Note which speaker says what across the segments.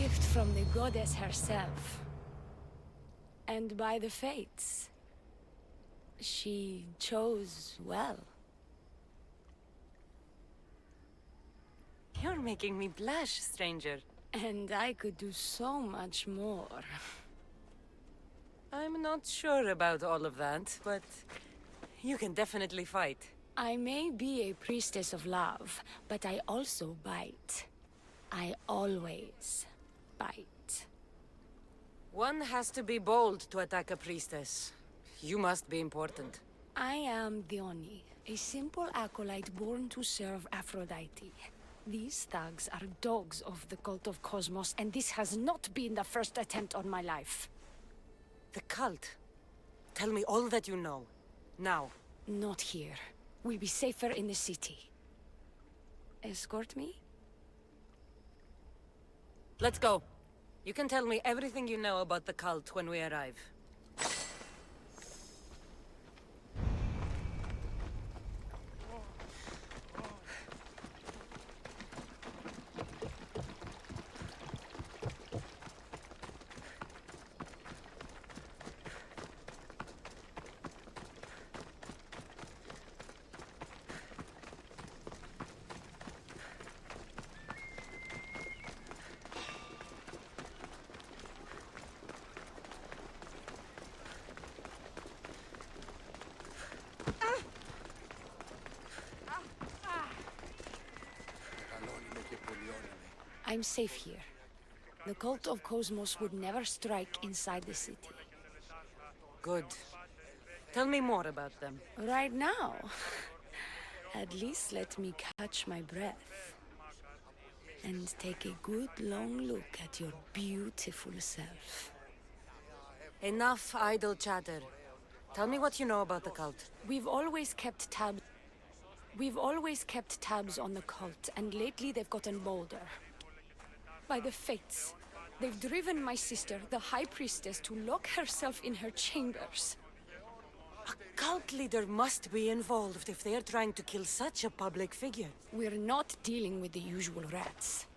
Speaker 1: gift from the goddess herself. And by the fates, she chose well.
Speaker 2: You're making me blush, stranger.
Speaker 1: And I could do so much more.
Speaker 2: I'm not sure about all of that, but you can definitely fight.
Speaker 1: I may be a priestess of love, but I also bite. I always bite.
Speaker 2: One has to be bold to attack a priestess. You must be important.
Speaker 1: I am Diona, a simple acolyte born to serve Aphrodite. These thugs are dogs of the cult of Cosmos, and this has not been the first attempt on my life.
Speaker 2: The cult? Tell me all that you know. Now.
Speaker 1: Not here. We'll be safer in the city. Escort me?
Speaker 2: Let's go. You can tell me everything you know about the cult when we arrive.
Speaker 1: I'm safe here. The cult of Cosmos would never strike inside the city.
Speaker 2: Good. Tell me more about them.
Speaker 1: Right now? At least let me catch my breath. And take a good long look at your beautiful self.
Speaker 2: Enough idle chatter. Tell me what you know about the cult.
Speaker 1: We've always kept tabs on the cult, and lately they've gotten bolder. By the fates, they've driven my sister, the High Priestess, to lock herself in her chambers.
Speaker 2: A cult leader must be involved if they're trying to kill such a public figure.
Speaker 1: We're not dealing with the usual rats.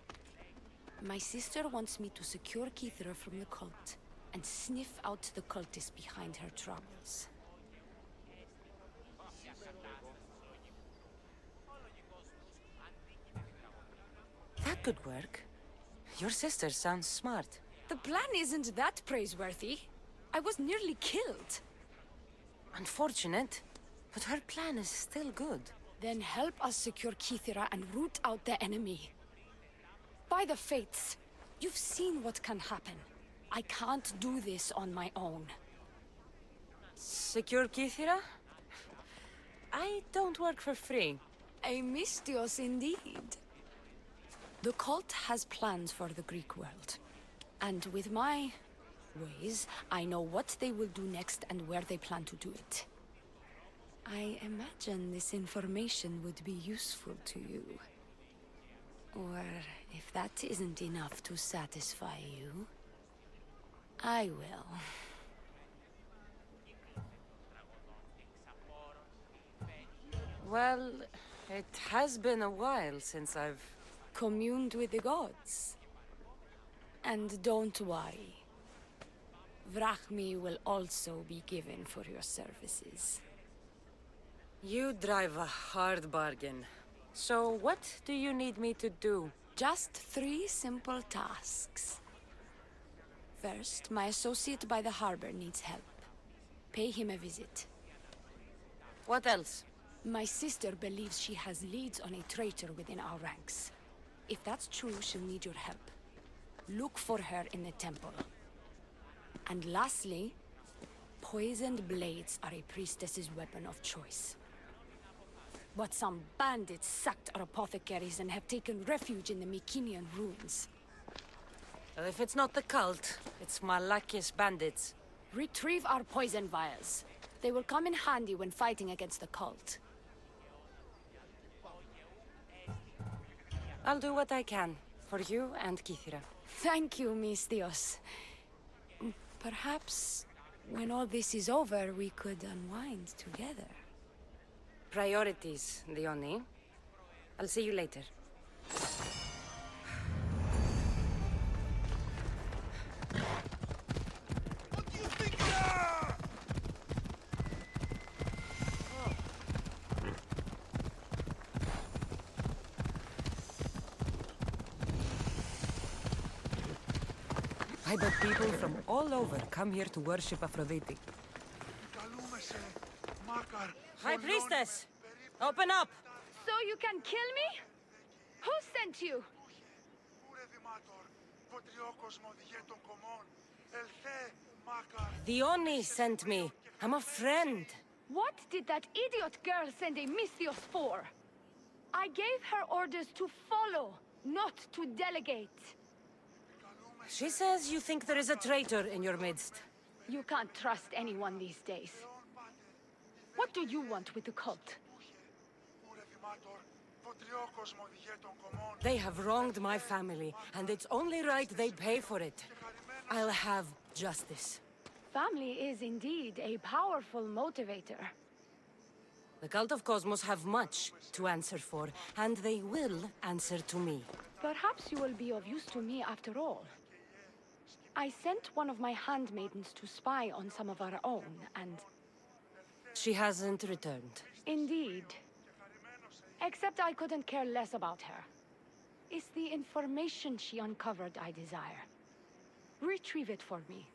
Speaker 1: My sister wants me to secure Kythera from the cult, and sniff out the cultists behind her troubles.
Speaker 2: That could work. Your sister sounds smart.
Speaker 1: The plan isn't that praiseworthy. I was nearly killed.
Speaker 2: Unfortunate, but her plan is still good.
Speaker 1: Then help us secure Kythera and root out the enemy. By the fates, you've seen what can happen. I can't do this on my own.
Speaker 2: Secure Kythera? I don't work for free.
Speaker 1: A mystios indeed. The cult has plans for the Greek world. And with my ways, I know what they will do next and where they plan to do it. I imagine this information would be useful to you. Or if that isn't enough to satisfy you, I will.
Speaker 2: Well, it has been a while since I've
Speaker 1: communed with the gods. And don't worry. Vrachmi will also be given for your services.
Speaker 2: You drive a hard bargain. So what do you need me to do?
Speaker 1: Just 3 simple tasks. First, my associate by the harbor needs help. Pay him a visit.
Speaker 2: What else?
Speaker 1: My sister believes she has leads on a traitor within our ranks. If that's true, she'll need your help. Look for her in the temple. And lastly, poisoned blades are a priestess's weapon of choice. But some bandits sacked our apothecaries and have taken refuge in the Mycenaean ruins.
Speaker 2: Well, if it's not the cult, it's Malakis bandits.
Speaker 1: Retrieve our poison vials. They will come in handy when fighting against the cult.
Speaker 2: I'll do what I can, for you and Kythera.
Speaker 1: Thank you, Mystios. Perhaps, when all this is over, we could unwind together.
Speaker 2: Priorities, Diona. I'll see you later. I bet people from all over come here to worship Aphrodite. High Priestess! Open up!
Speaker 1: So you can kill me? Who sent you?
Speaker 2: Diona sent me. I'm a friend.
Speaker 1: What did that idiot girl send a Misthios for? I gave her orders to follow, not to delegate.
Speaker 2: She says you think there is a traitor in your midst.
Speaker 1: You can't trust anyone these days. What do you want with the cult?
Speaker 2: They have wronged my family, and it's only right they pay for it. I'll have justice.
Speaker 1: Family is indeed a powerful motivator.
Speaker 2: The Cult of Cosmos have much to answer for, and they will answer to me.
Speaker 1: Perhaps you will be of use to me after all. I sent one of my handmaidens to spy on some of our own, and...
Speaker 2: She hasn't returned.
Speaker 1: Indeed. Except I couldn't care less about her. It's the information she uncovered I desire. Retrieve it for me.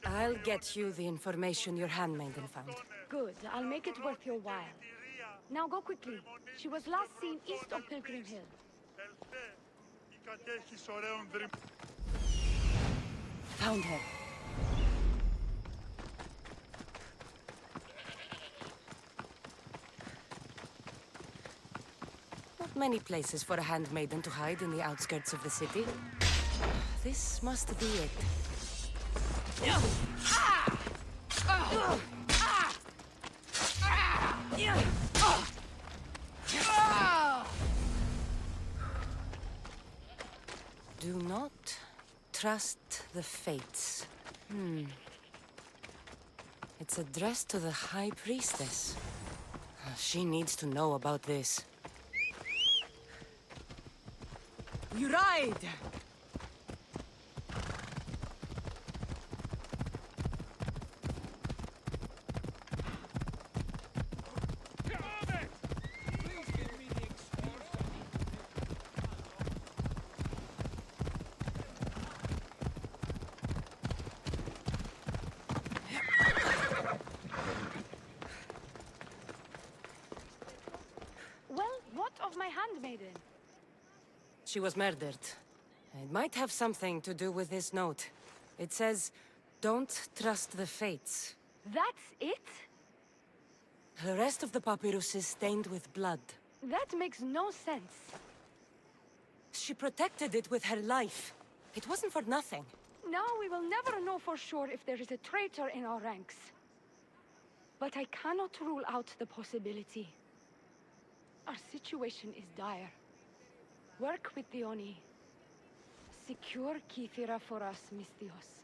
Speaker 2: I'll get you the information your handmaiden found.
Speaker 1: Good. I'll make it worth your while. Now go quickly. She was last seen east of Pilgrim Hill.
Speaker 2: Found her. Not many places for a handmaiden to hide in the outskirts of the city. This must be it. Do not trust the fates. It's addressed to the High Priestess. She needs to know about this. You ride!
Speaker 1: Well, what of my handmaiden?
Speaker 2: She was murdered. It might have something to do with this note. It says, "Don't trust the fates."
Speaker 1: That's it?
Speaker 2: The rest of the papyrus is stained with blood.
Speaker 1: That makes no sense.
Speaker 2: She protected it with her life. It wasn't for nothing.
Speaker 1: Now we will never know for sure if there is a traitor in our ranks. But I cannot rule out the possibility. Our situation is dire. Work with Diona. Secure Kythera for us, Misthios.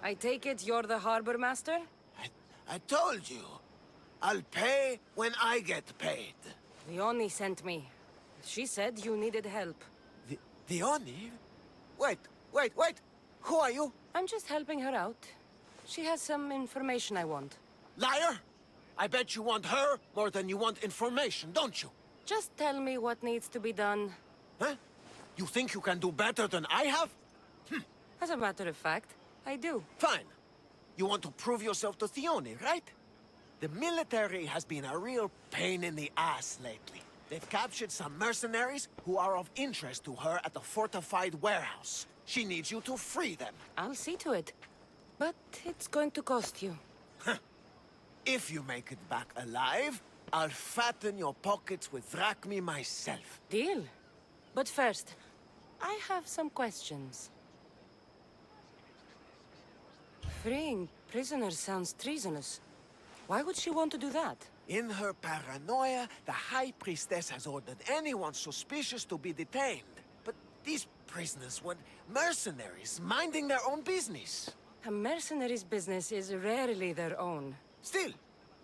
Speaker 2: I take it you're the harbor master?
Speaker 3: I told you. I'll pay when I get paid.
Speaker 2: Diona sent me. She said you needed help.
Speaker 3: Diona? Wait. Who are you?
Speaker 2: I'm just helping her out. She has some information I want.
Speaker 3: Liar! I bet you want her more than you want information, don't you?
Speaker 2: Just tell me what needs to be done.
Speaker 3: Huh? You think you can do better than I have?
Speaker 2: As a matter of fact, I do.
Speaker 3: Fine. You want to prove yourself to Diona, right? The military has been a real pain in the ass lately. They've captured some mercenaries who are of interest to her at the fortified warehouse. She needs you to free them.
Speaker 2: I'll see to it. But it's going to cost you.
Speaker 3: If you make it back alive, I'll fatten your pockets with drachmi myself.
Speaker 2: Deal. But first, I have some questions. Freeing prisoners sounds treasonous. Why would she want to do that?
Speaker 3: In her paranoia, the High Priestess has ordered anyone suspicious to be detained. But these prisoners were mercenaries, minding their own business.
Speaker 2: A mercenary's business is rarely their own.
Speaker 3: Still,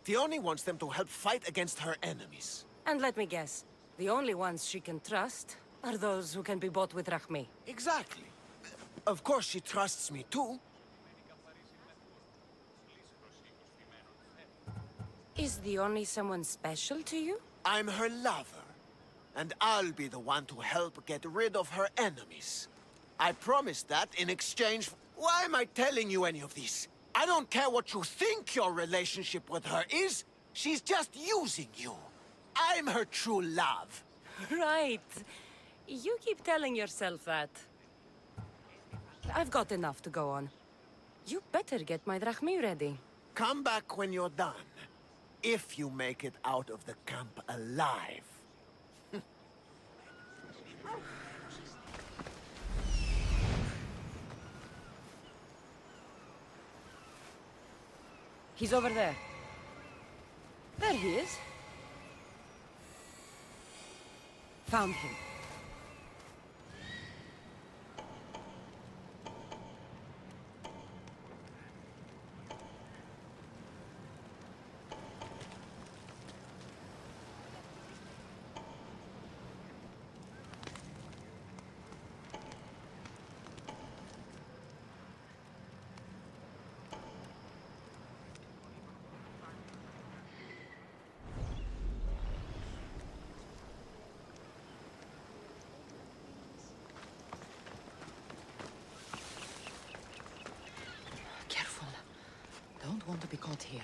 Speaker 3: Diona wants them to help fight against her enemies.
Speaker 2: And let me guess, the only ones she can trust are those who can be bought with Rahmi.
Speaker 3: Exactly. Of course she trusts me too.
Speaker 2: Is Diona someone special to you?
Speaker 3: I'm her lover, and I'll be the one to help get rid of her enemies. I promised that in exchange for... Why am I telling you any of this? I don't care what you think your relationship with her is. She's just using you. I'm her true love.
Speaker 2: Right. You keep telling yourself that. I've got enough to go on. You better get my Drachmi ready.
Speaker 3: Come back when you're done. If you make it out of the camp alive.
Speaker 2: He's over there. There he is. Found him. Careful. Don't want to be caught here.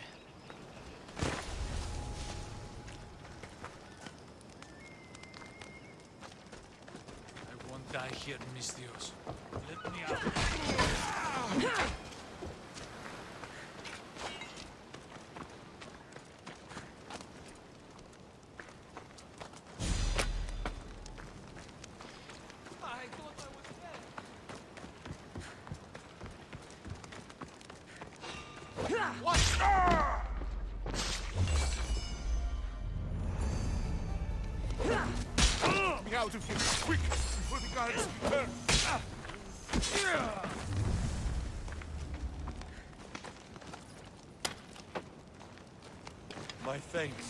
Speaker 4: I won't die here, mis Dios. Let me out. I thought I was dead. What? Get me out of here, quick, before the guards return. My thanks.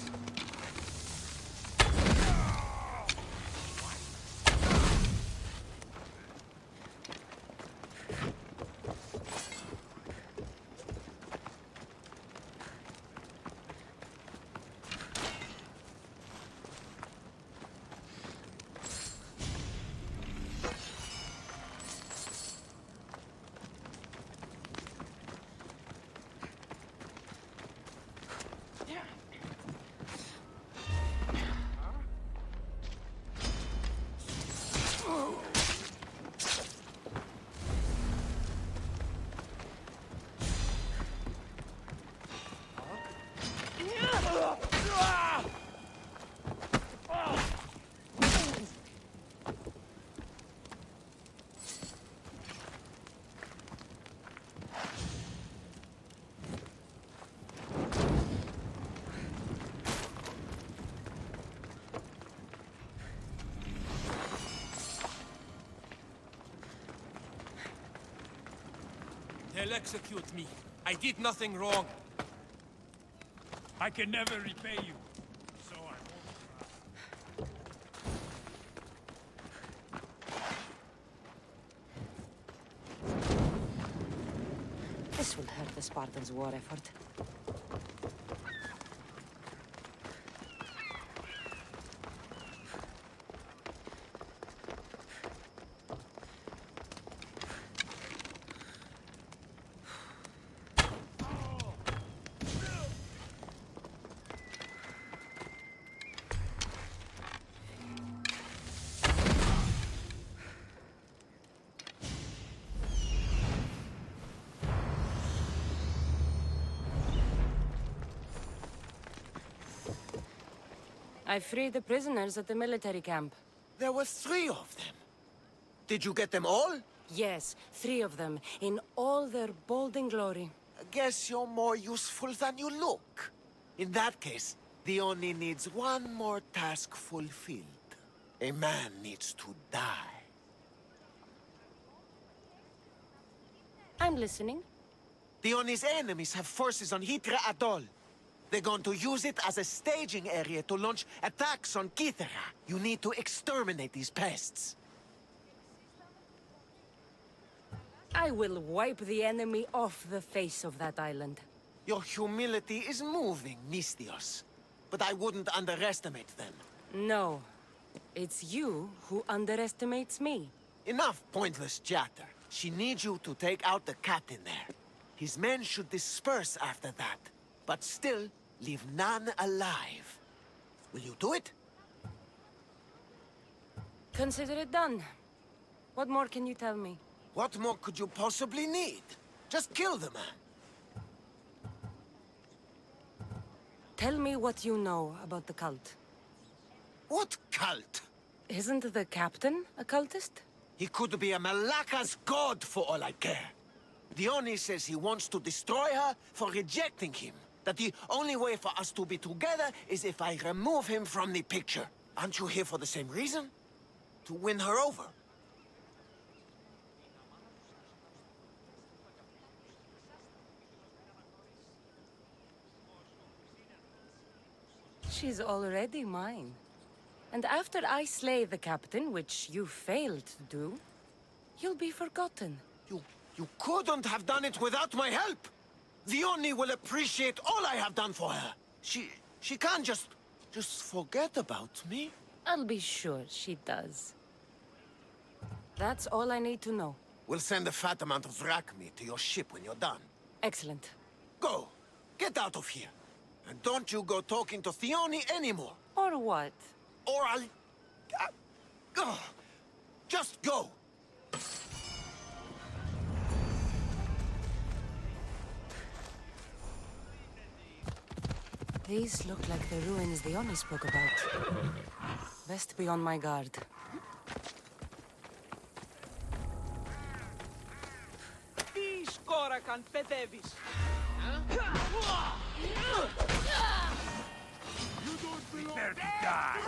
Speaker 4: They'll execute me. I did nothing wrong.
Speaker 5: I can never repay you, so I won't try.
Speaker 2: This will hurt the Spartans' war effort. I freed the prisoners at the military camp.
Speaker 3: There were 3 of them. Did you get them all?
Speaker 2: Yes, 3 of them, in all their balding glory.
Speaker 3: I guess you're more useful than you look. In that case, Diona needs one more task fulfilled. A man needs to die.
Speaker 2: I'm listening.
Speaker 3: Diona's enemies have forces on Hydra Atoll. They're going to use it as a staging area to launch attacks on Kythera. You need to exterminate these pests.
Speaker 2: I will wipe the enemy off the face of that island.
Speaker 3: Your humility is moving, Misthios. But I wouldn't underestimate them.
Speaker 2: No. It's you who underestimates me.
Speaker 3: Enough pointless chatter. She needs you to take out the captain there. His men should disperse after that, but still leave none alive. Will you do it?
Speaker 2: Consider it done. What more can you tell me?
Speaker 3: What more could you possibly need? Just kill the man.
Speaker 2: Tell me what you know about the cult.
Speaker 3: What cult?
Speaker 2: Isn't the captain a cultist?
Speaker 3: He could be a Malaka's god for all I care. Diona says he wants to destroy her for rejecting him. That the only way for us to be together is if I remove him from the picture. Aren't you here for the same reason? To win her over?
Speaker 2: She's already mine. And after I slay the captain, which you failed to do, you'll be forgotten.
Speaker 3: You couldn't have done it without my help! Diona will appreciate all I have done for her. She can't just forget about me.
Speaker 2: I'll be sure she does. That's all I need to know.
Speaker 3: We'll send a fat amount of wrack meat to your ship when you're done.
Speaker 2: Excellent.
Speaker 3: Go! Get out of here! And don't you go talking to Diona anymore!
Speaker 2: Or what?
Speaker 3: Or I'll... just go!
Speaker 2: These look like the ruins Diona spoke about. Best be on my guard.
Speaker 6: Τι σκόρακαν παιδεύεις!
Speaker 5: Prepare to die.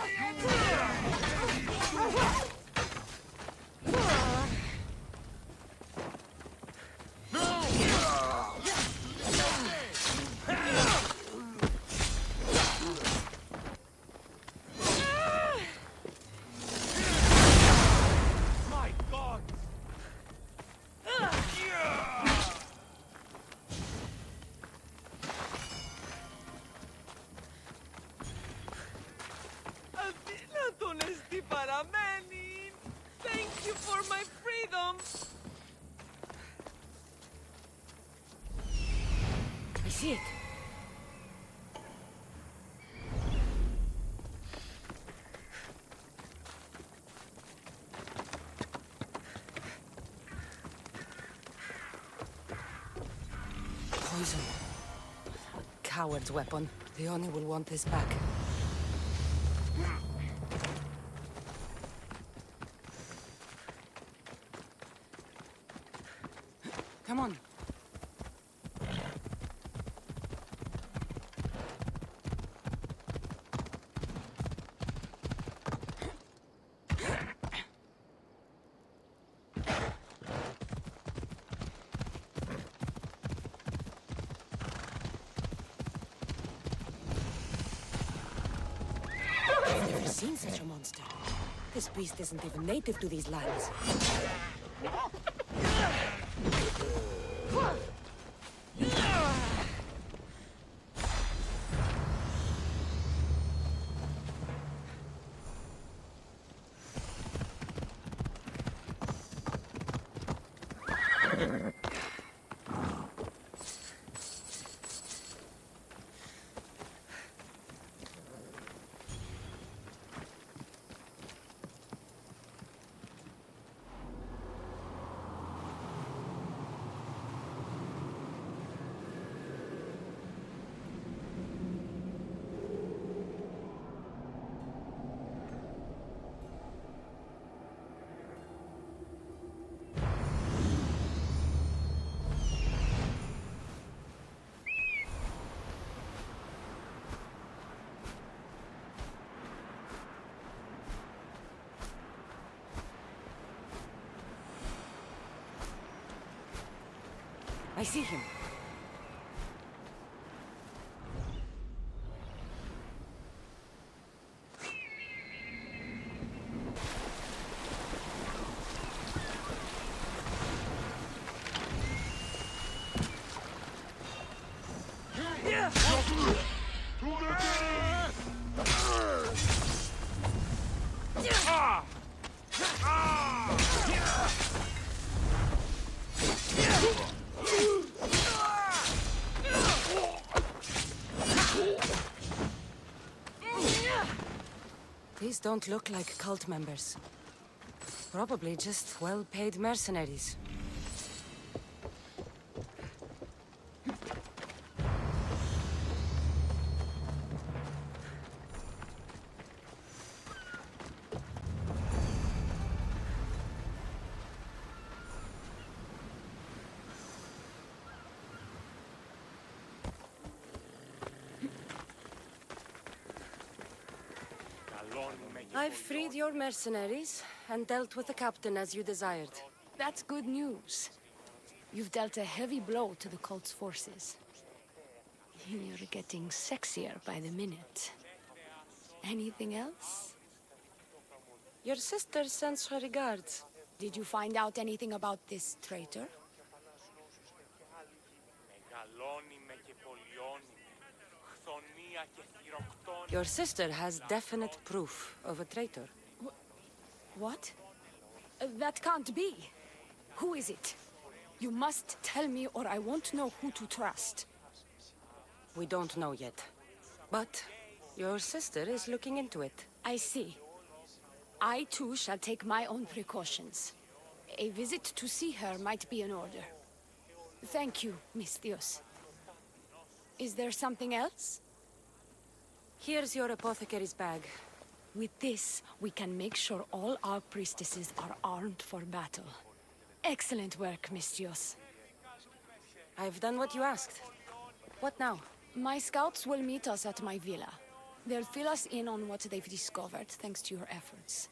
Speaker 6: My God! Αδύνατον εστί παραμένει! Thank you for my freedom!
Speaker 2: I see it. Poison. A coward's weapon. Diona will want this back. Come on. I've never seen such a monster. This beast isn't even native to these lands. I see him. These don't look like cult members. Probably just well-paid mercenaries. I've freed your mercenaries and dealt with the captain as you desired.
Speaker 1: That's good news. You've dealt a heavy blow to the cult's forces. You're getting sexier by the minute. Anything else?
Speaker 2: Your sister sends her regards.
Speaker 1: Did you find out anything about this traitor?
Speaker 2: Your sister has definite proof of a traitor.
Speaker 1: What? That can't be. Who is it? You must tell me or I won't know who to trust.
Speaker 2: We don't know yet. But your sister is looking into it.
Speaker 1: I see. I too shall take my own precautions. A visit to see her might be in order. Thank you, Miss Dios. Is there something else?
Speaker 2: Here's your apothecary's bag.
Speaker 1: With this, we can make sure all our priestesses are armed for battle. Excellent work, Miss Dios.
Speaker 2: I've done what you asked. What now?
Speaker 1: My scouts will meet us at my villa. They'll fill us in on what they've discovered, thanks to your efforts.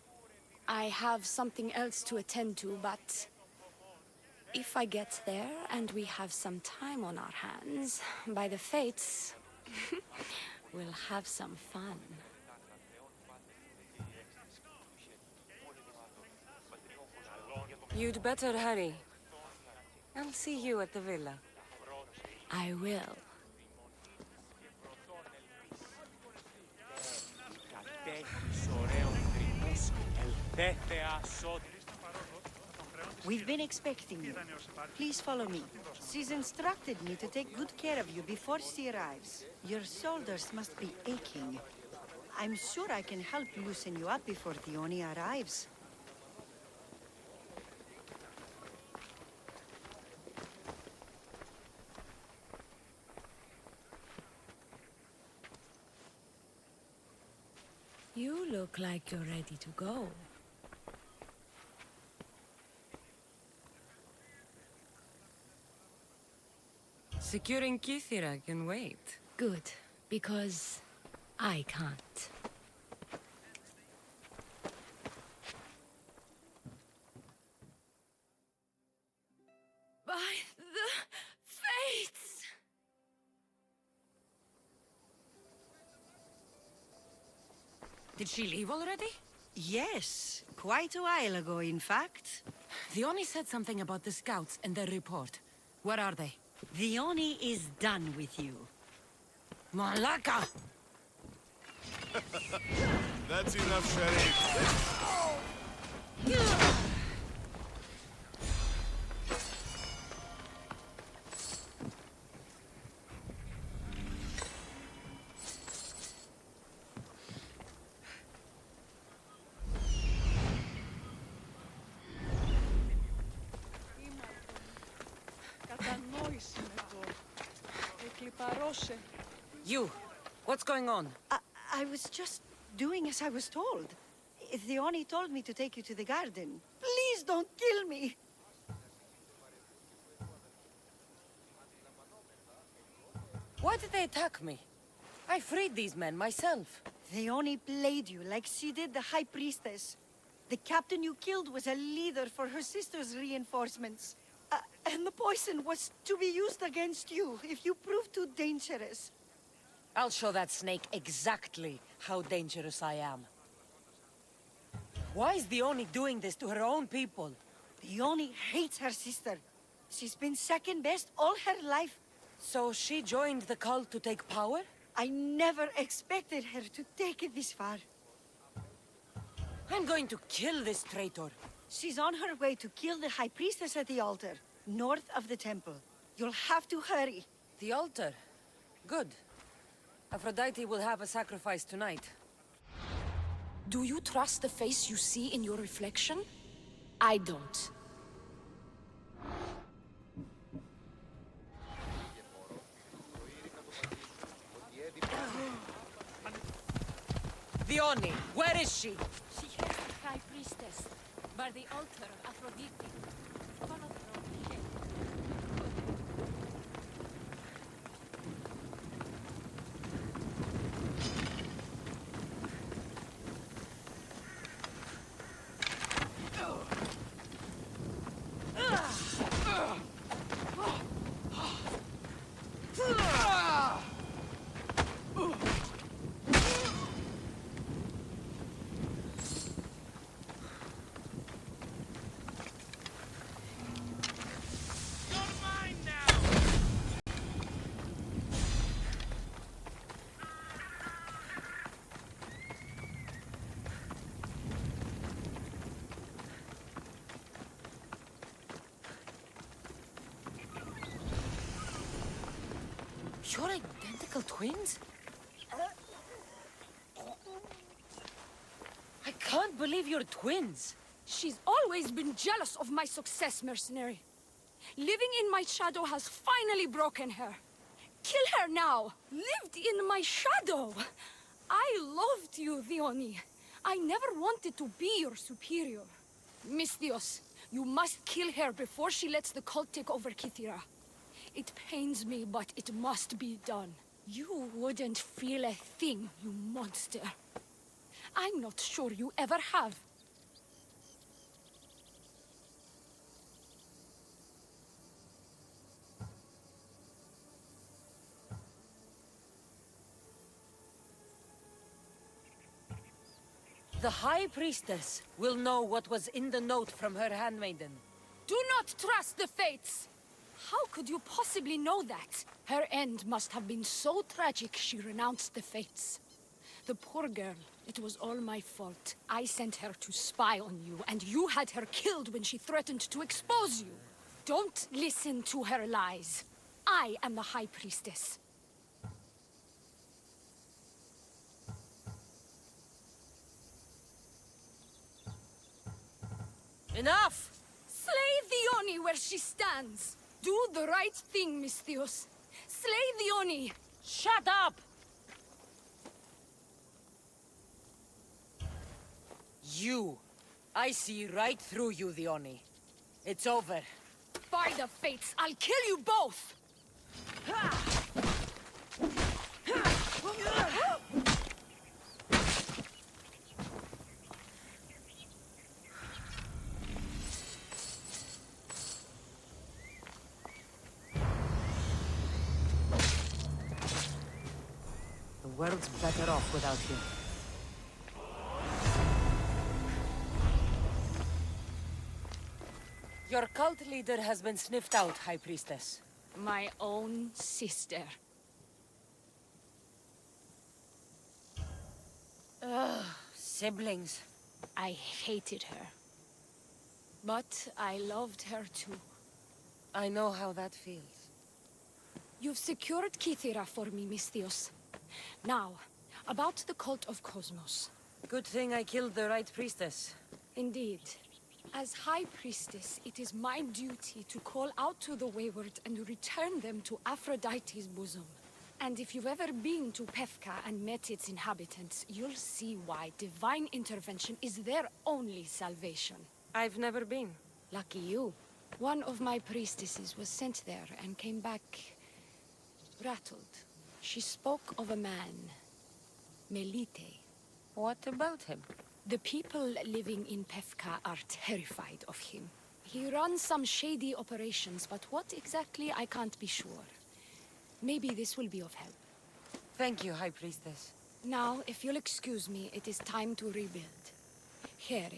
Speaker 1: I have something else to attend to, but... if I get there and we have some time on our hands, by the fates, we'll have some fun.
Speaker 2: You'd better hurry. I'll see you at the villa.
Speaker 1: I will.
Speaker 7: We've been expecting you. Please follow me. She's instructed me to take good care of you before she arrives. Your shoulders must be aching. I'm sure I can help loosen you up before Diona arrives.
Speaker 1: You look like you're ready to go.
Speaker 2: Securing Kythera can wait.
Speaker 1: Good, because I can't. By the fates!
Speaker 2: Did she leave already?
Speaker 7: Yes, quite a while ago, in fact.
Speaker 2: Diona said something about the scouts and their report. Where are they?
Speaker 7: Diona is done with you.
Speaker 2: Malaka!
Speaker 8: That's enough, Sherry.
Speaker 2: You! What's going on?
Speaker 7: I was just doing as I was told. Diona told me to take you to the garden. Please don't kill me!
Speaker 2: Why did they attack me? I freed these men myself.
Speaker 7: Diona played you like she did the High Priestess. The captain you killed was a leader for her sister's reinforcements. And the poison was to be used against you if you prove too dangerous.
Speaker 2: I'll show that snake exactly how dangerous I am. Why is Diona doing this to her own people?
Speaker 7: Diona hates her sister. She's been second best all her life.
Speaker 2: So she joined the cult to take power?
Speaker 7: I never expected her to take it this far.
Speaker 2: I'm going to kill this traitor.
Speaker 7: She's on her way to kill the High Priestess at the altar, north of the temple. You'll have to hurry.
Speaker 2: The altar? Good. Aphrodite will have a sacrifice tonight.
Speaker 1: Do you trust the face you see in your reflection? I don't.
Speaker 2: Diona, where is she?
Speaker 1: She hears the High Priestess, by the altar of Aphrodite. Follow her, okay?
Speaker 2: You're identical twins? I can't believe you're twins.
Speaker 1: She's always been jealous of my success, mercenary. Living in my shadow has finally broken her. Kill her now! Lived in my shadow! I loved you, Diona. I never wanted to be your superior. Misthios, you must kill her before she lets the cult take over Kythera. It pains me, but it must be done. You wouldn't feel a thing, you monster. I'm not sure you ever have.
Speaker 2: The High Priestess will know what was in the note from her handmaiden.
Speaker 1: Do not trust the fates! How could you possibly know that? Her end must have been so tragic she renounced the fates. The poor girl, it was all my fault. I sent her to spy on you, and you had her killed when she threatened to expose you. Don't listen to her lies. I am the High Priestess.
Speaker 2: Enough!
Speaker 1: Slay Diona where she stands! Do the right thing, Misthios. Slay Diona!
Speaker 2: Shut up! You. I see right through you, Diona. It's over.
Speaker 1: By the fates, I'll kill you both!
Speaker 2: The world's better off without him. Your cult leader has been sniffed out, High Priestess.
Speaker 1: My own sister.
Speaker 2: Ugh, siblings.
Speaker 1: I hated her. But I loved her too.
Speaker 2: I know how that feels.
Speaker 1: You've secured Kythera for me, Misthios. Now, about the cult of Cosmos.
Speaker 2: Good thing I killed the right priestess.
Speaker 1: Indeed. As High Priestess, it is my duty to call out to the wayward and return them to Aphrodite's bosom. And if you've ever been to Pefka and met its inhabitants, you'll see why divine intervention is their only salvation.
Speaker 2: I've never been.
Speaker 1: Lucky you. One of my priestesses was sent there and came back rattled. She spoke of a man, Melite.
Speaker 2: What about him?
Speaker 1: The people living in Pefka are terrified of him. He runs some shady operations, but what exactly I can't be sure. Maybe this will be of help.
Speaker 2: Thank you, High Priestess.
Speaker 1: Now, if you'll excuse me, it is time to rebuild. Here,